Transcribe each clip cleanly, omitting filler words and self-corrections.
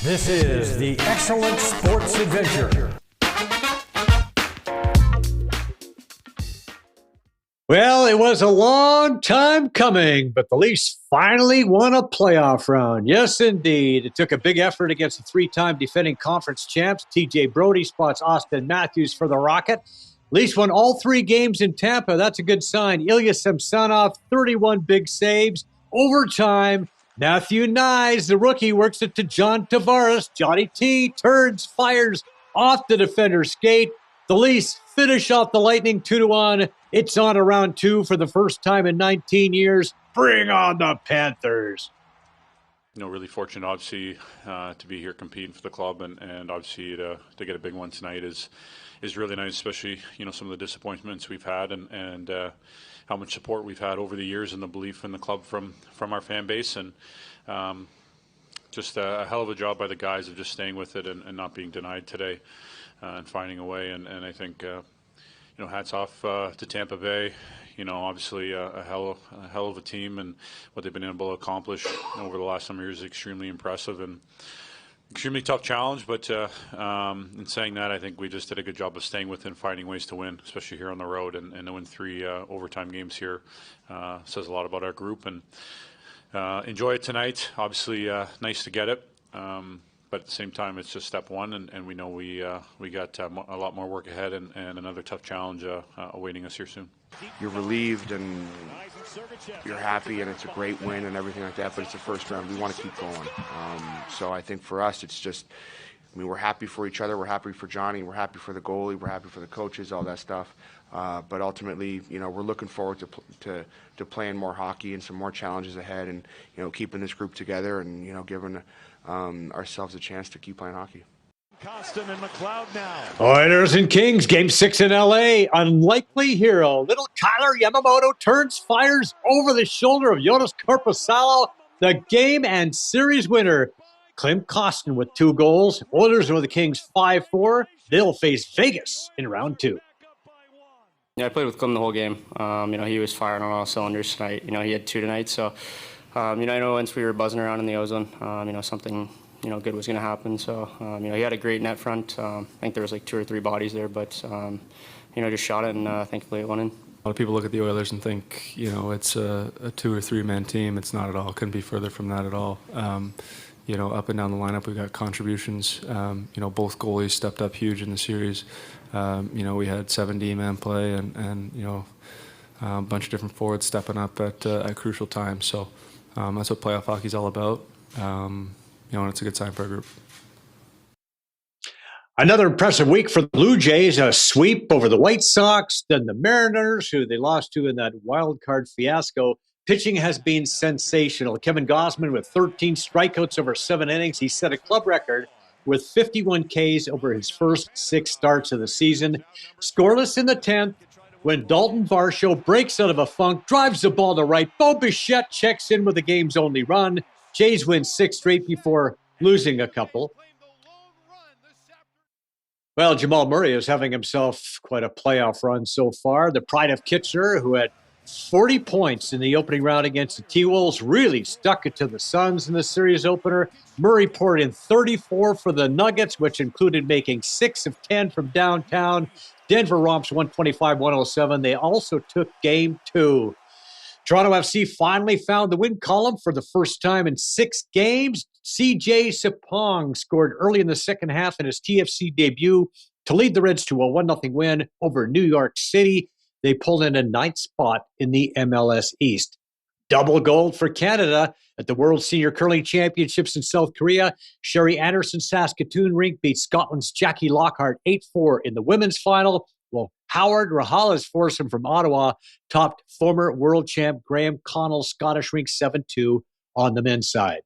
This is the Excellent Sports Adventure. Well, it was a long time coming, but the Leafs finally won a playoff round. Yes, indeed. It took a big effort against the three-time defending conference champs. TJ Brodie spots Austin Matthews for the Rocket. Leafs won all three games in Tampa. That's a good sign. Ilya Samsonov, 31 big saves. Overtime, Matthew Nyes, the rookie, works it to John Tavares. Johnny T turns, fires off the defender's skate. The Leafs finish off the Lightning 2-1. It's on to round two for the first time in 19 years. Bring on the Panthers. Really fortunate, obviously, to be here competing for the club, and obviously to get a big one tonight is really nice, especially, some of the disappointments we've had and how much support we've had over the years and the belief in the club from our fan base. And just a hell of a job by the guys of just staying with it and not being denied today and finding a way. And I think, hats off to Tampa Bay. Obviously a hell of a team, and what they've been able to accomplish over the last some years is extremely impressive and extremely tough challenge. But in saying that, I think we just did a good job of staying within, finding ways to win, especially here on the road, and to win three overtime games here says a lot about our group. And enjoy it tonight. Obviously, nice to get it. But at the same time, it's just step one, and we know we got a lot more work ahead and another tough challenge awaiting us here soon. You're relieved and you're happy, and it's a great win and everything like that, but it's the first round. We want to keep going. So I think for us, it's just, we're happy for each other. We're happy for Johnny. We're happy for the goalie. We're happy for the coaches, all that stuff. But ultimately, we're looking forward to playing more hockey and some more challenges ahead, and, keeping this group together and, giving ourselves a chance to keep playing hockey. Costin and McLeod now. Oilers and Kings, Game 6 in L.A. Unlikely hero. Little Kyler Yamamoto turns, fires over the shoulder of Jonas Korpisalo. The game and series winner. Klim Kostin with 2 goals. Oilers over the Kings 5-4. They'll face Vegas in round 2. Yeah, I played with Klim the whole game. He was firing on all cylinders tonight. He had 2 tonight, so I know once we were buzzing around in the ozone, something good was going to happen. So he had a great net front. I think there was like 2 or 3 bodies there, but just shot it, and thankfully it went in. A lot of people look at the Oilers and think, it's a 2 or 3 man team. It's not at all. Couldn't be further from that at all. Up and down the lineup, we got contributions. Both goalies stepped up huge in the series. We had 7 D-man play and a bunch of different forwards stepping up at crucial times. So that's what playoff hockey's all about. And it's a good sign for our group. Another impressive week for the Blue Jays, a sweep over the White Sox, then the Mariners, who they lost to in that wild card fiasco. Pitching has been sensational. Kevin Gausman with 13 strikeouts over 7 innings. He set a club record with 51 Ks over his first 6 starts of the season. Scoreless in the 10th when Dalton Varsho breaks out of a funk, drives the ball to right. Bo Bichette checks in with the game's only run. Jays win 6 straight before losing a couple. Well, Jamal Murray is having himself quite a playoff run so far. The pride of Kitchener, who had 40 points in the opening round against the T-Wolves, really stuck it to the Suns in the series opener. Murray poured in 34 for the Nuggets, which included making 6 of 10 from downtown. Denver romps 125-107. They also took Game 2. Toronto FC finally found the win column for the first time in 6 games. CJ Sapong scored early in the second half in his TFC debut to lead the Reds to a 1-0 win over New York City. They pulled in a 9th spot in the MLS East. Double gold for Canada at the World Senior Curling Championships in South Korea. Sherry Anderson Saskatoon rink beat Scotland's Jackie Lockhart 8-4 in the women's final. Well, Howard Rahala's foursome from Ottawa topped former world champ Graham Connell's Scottish rink 7-2 on the men's side.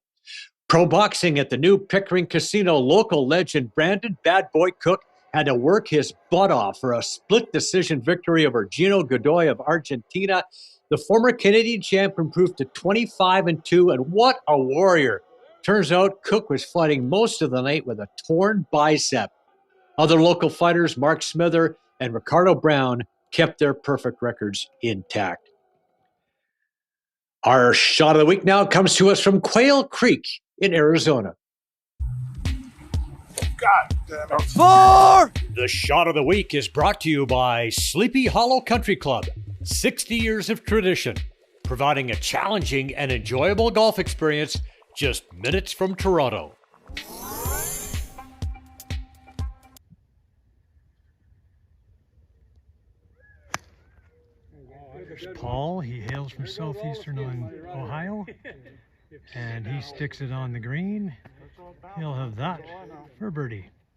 Pro boxing at the new Pickering Casino. Local legend Brandon Bad Boy Cook had to work his butt off for a split decision victory over Gino Godoy of Argentina. The former Canadian champ improved to 25-2, and what a warrior. Turns out Cook was fighting most of the night with a torn bicep. Other local fighters, Mark Smither and Ricardo Brown, kept their perfect records intact. Our shot of the week now comes to us from Quail Creek in Arizona. God damn it. Four! The shot of the week is brought to you by Sleepy Hollow Country Club. 60 years of tradition, providing a challenging and enjoyable golf experience just minutes from Toronto. There's Paul. He hails from southeastern Ohio, and he sticks it on the green. He'll have that for birdie.